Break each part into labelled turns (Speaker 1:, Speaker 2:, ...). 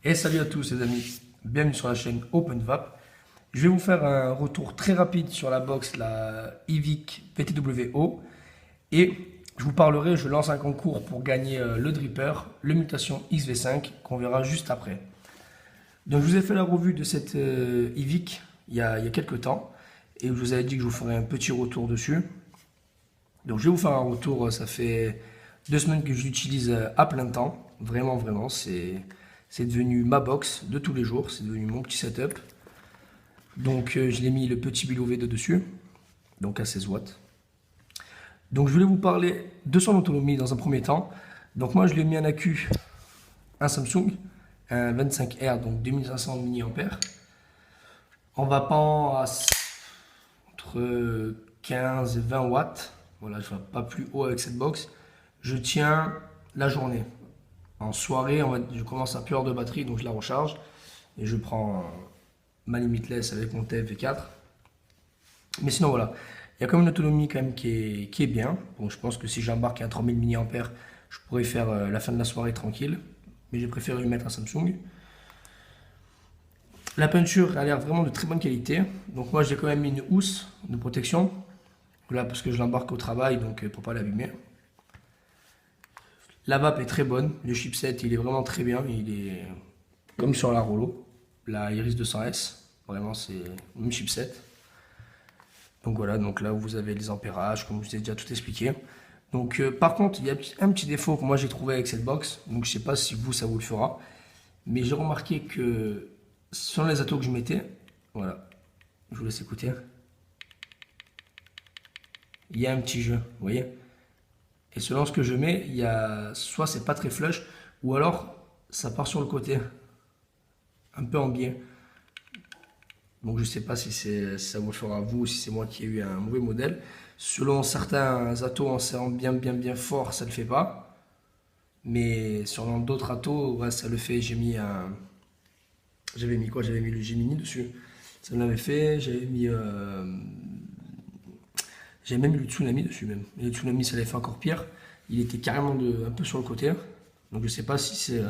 Speaker 1: Et salut à tous les amis, bienvenue sur la chaîne OpenVap. Je vais vous faire un retour très rapide sur la box, la Evic PTWO. Et je vous parlerai, je lance un concours pour gagner le Dripper, le Mutation XV5 qu'on verra juste après. Donc je vous ai fait la revue de cette Evic il y a quelques temps. Et je vous avais dit que je vous ferai un petit retour dessus. Donc je vais vous faire un retour, ça fait 2 semaines que je l'utilise à plein temps. Vraiment, c'est devenu ma box de tous les jours, c'est devenu mon petit setup. Donc je l'ai mis le petit Billo V2 dessus, donc à 16 watts. Donc je voulais vous parler de son autonomie dans un premier temps. Donc moi je lui ai mis un accu, un Samsung, un 25R, donc 2500 mAh, en vapant à entre 15 et 20 watts. Voilà, je ne vais pas plus haut avec cette box. Je tiens la journée. En soirée, je commence à plus avoir de batterie, donc je la recharge. Et je prends ma limitless avec mon TF4. Mais sinon, voilà. Il y a quand même une autonomie quand même qui est bien. Bon, je pense que si j'embarque un 3000 mAh, je pourrais faire la fin de la soirée tranquille. Mais j'ai préféré lui mettre un Samsung. La peinture a l'air vraiment de très bonne qualité. Donc moi, j'ai quand même mis une housse de protection. Voilà, parce que je l'embarque au travail, donc pour pas l'abîmer. La vape est très bonne. Le chipset, il est vraiment très bien. Il est comme sur la Rollo, la Iris 200S. Vraiment, c'est le même chipset. Donc voilà, donc là vous avez les ampérages, comme je vous ai déjà tout expliqué. Donc par contre, il y a un petit défaut que moi j'ai trouvé avec cette box. Donc je sais pas si vous, ça vous le fera. Mais j'ai remarqué que sur les atos que je mettais, voilà, je vous laisse écouter. Il y a un petit jeu, vous voyez. Et selon ce que je mets, il y a soit c'est pas très flush, ou alors ça part sur le côté, un peu en biais. Donc je sais pas si ça vous le fera à vous ou si c'est moi qui ai eu un mauvais modèle. Selon certains atos en serrant bien fort, ça le fait pas. Mais sur d'autres atos, ouais, ça le fait. J'avais mis quoi? J'avais mis le Gemini dessus. Ça me l'avait fait. J'avais même mis le Tsunami dessus même. Et le Tsunami, ça l'avait fait encore pire. Il était carrément un peu sur le côté. Donc je sais pas si c'est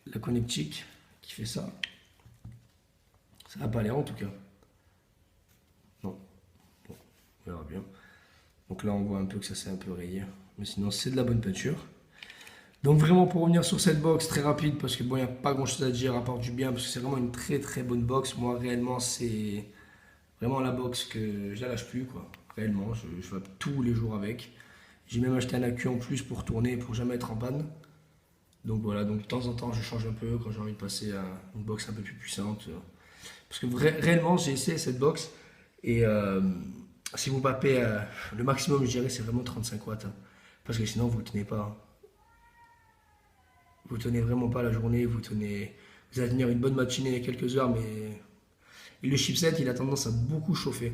Speaker 1: la connectique qui fait ça. Ça n'a pas l'air en tout cas. Non. Bon, on verra bien. Donc là on voit un peu que ça s'est un peu rayé. Mais sinon c'est de la bonne peinture. Donc vraiment pour revenir sur cette box très rapide, parce que bon il n'y a pas grand chose à dire à part du bien, parce que c'est vraiment une très bonne box. Moi réellement c'est vraiment la box que je la lâche plus quoi. Réellement, je vape tous les jours avec. J'ai même acheté un accu en plus pour tourner, pour jamais être en panne. Donc voilà, donc de temps en temps je change un peu quand j'ai envie de passer à une box un peu plus puissante. Parce que réellement j'ai essayé cette box et si vous vapez le maximum je dirais c'est vraiment 35 watts. Hein. Parce que sinon vous ne tenez pas. Hein. Vous tenez vraiment pas la journée, vous allez tenir une bonne matinée, quelques heures, mais et le chipset il a tendance à beaucoup chauffer.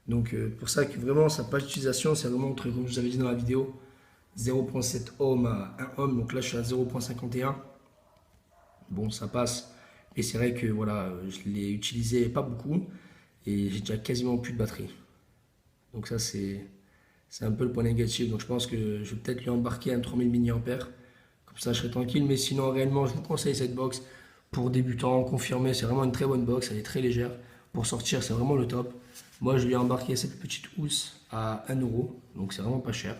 Speaker 1: Donc pour ça que vraiment sa page d'utilisation c'est vraiment entre, comme je vous avais dit dans la vidéo, 0.7 ohm à 1 ohm, donc là je suis à 0.51. Bon ça passe, et c'est vrai que voilà, je l'ai utilisé pas beaucoup, et j'ai déjà quasiment plus de batterie. Donc ça c'est un peu le point négatif, donc je pense que je vais peut-être lui embarquer un 3000 mAh, comme ça je serai tranquille, mais sinon réellement je vous conseille cette box pour débutants, confirmé, c'est vraiment une très bonne box, elle est très légère, pour sortir c'est vraiment le top. Moi je lui ai embarqué cette petite housse à 1€, donc c'est vraiment pas cher,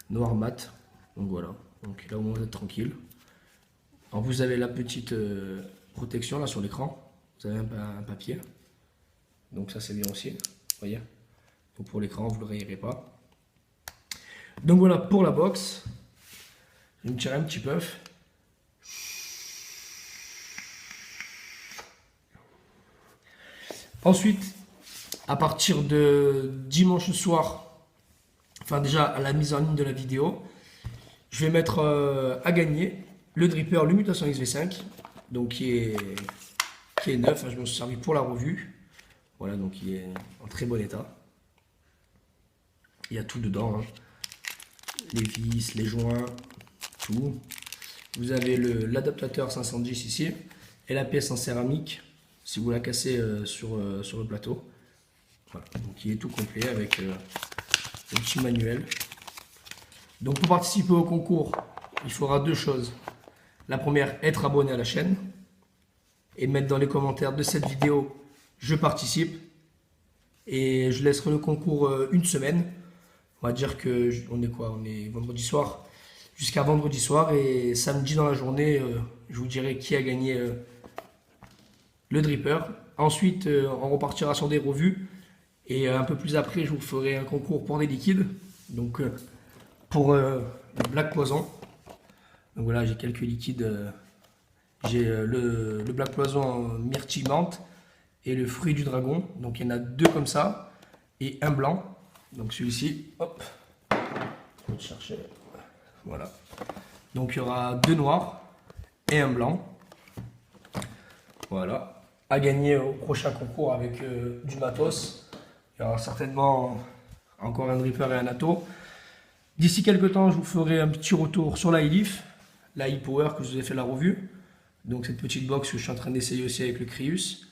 Speaker 1: noir mat, donc voilà, donc là au moins vous êtes tranquille. Alors vous avez la petite protection là sur l'écran, vous avez un papier, donc ça c'est bien aussi, vous voyez. Donc pour l'écran vous ne le rayerez pas. Donc voilà pour la box, je vais me tirer un petit puff. Ensuite, à partir de dimanche soir, enfin déjà à la mise en ligne de la vidéo, je vais mettre à gagner le Dripper, le Mutation XV5, donc qui est neuf, hein, je m'en suis servi pour la revue. Voilà, donc il est en très bon état. Il y a tout dedans, hein. Les vis, les joints, tout. Vous avez l'adaptateur 510 ici, et la pièce en céramique, si vous la cassez sur le plateau. Voilà, donc il est tout complet avec le petit manuel. Donc pour participer au concours, il faudra deux choses. La première, être abonné à la chaîne et mettre dans les commentaires de cette vidéo je participe. Et je laisserai le concours une semaine. On va dire que on est quoi? On est vendredi soir. Jusqu'à vendredi soir et samedi dans la journée, je vous dirai qui a gagné le dripper. Ensuite, on repartira sur des revues. Et un peu plus après, je vous ferai un concours pour des liquides. Donc pour le Black Poison. Donc voilà, j'ai quelques liquides. J'ai le Black Poison myrtille menthe et le fruit du dragon. Donc il y en a deux comme ça et un blanc. Donc celui-ci, hop, je vais le chercher. Voilà. Donc il y aura deux noirs et un blanc. Voilà. À gagner au prochain concours avec du matos. Il y aura certainement encore un dripper et un atto. D'ici quelques temps, je vous ferai un petit retour sur la e-leaf, la e-power que je vous ai fait la revue. Donc cette petite box que je suis en train d'essayer aussi avec le Crius.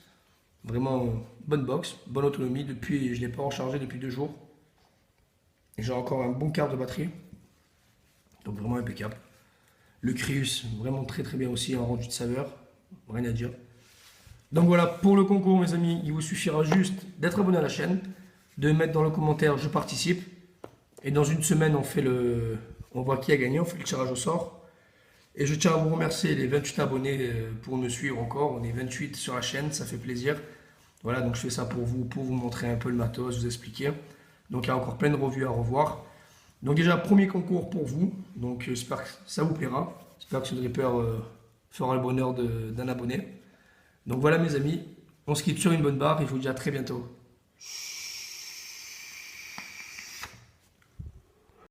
Speaker 1: Vraiment bonne box, bonne autonomie. Depuis, je ne l'ai pas rechargé depuis 2 jours. Et j'ai encore un bon quart de batterie. Donc vraiment impeccable. Le Crius, vraiment très très bien aussi en rendu de saveur. Rien à dire. Donc voilà, pour le concours mes amis, il vous suffira juste d'être abonné à la chaîne, de mettre dans le commentaire je participe. Et dans une semaine on voit qui a gagné, on fait le tirage au sort. Et je tiens à vous remercier les 28 abonnés pour me suivre encore. On est 28 sur la chaîne, ça fait plaisir. Voilà, donc je fais ça pour vous montrer un peu le matos, vous expliquer. Donc il y a encore plein de revues à revoir. Donc déjà, premier concours pour vous. Donc j'espère que ça vous plaira. J'espère que ce dripper fera le bonheur d'un abonné. Donc voilà mes amis, on se quitte sur une bonne barre et je vous dis à très bientôt.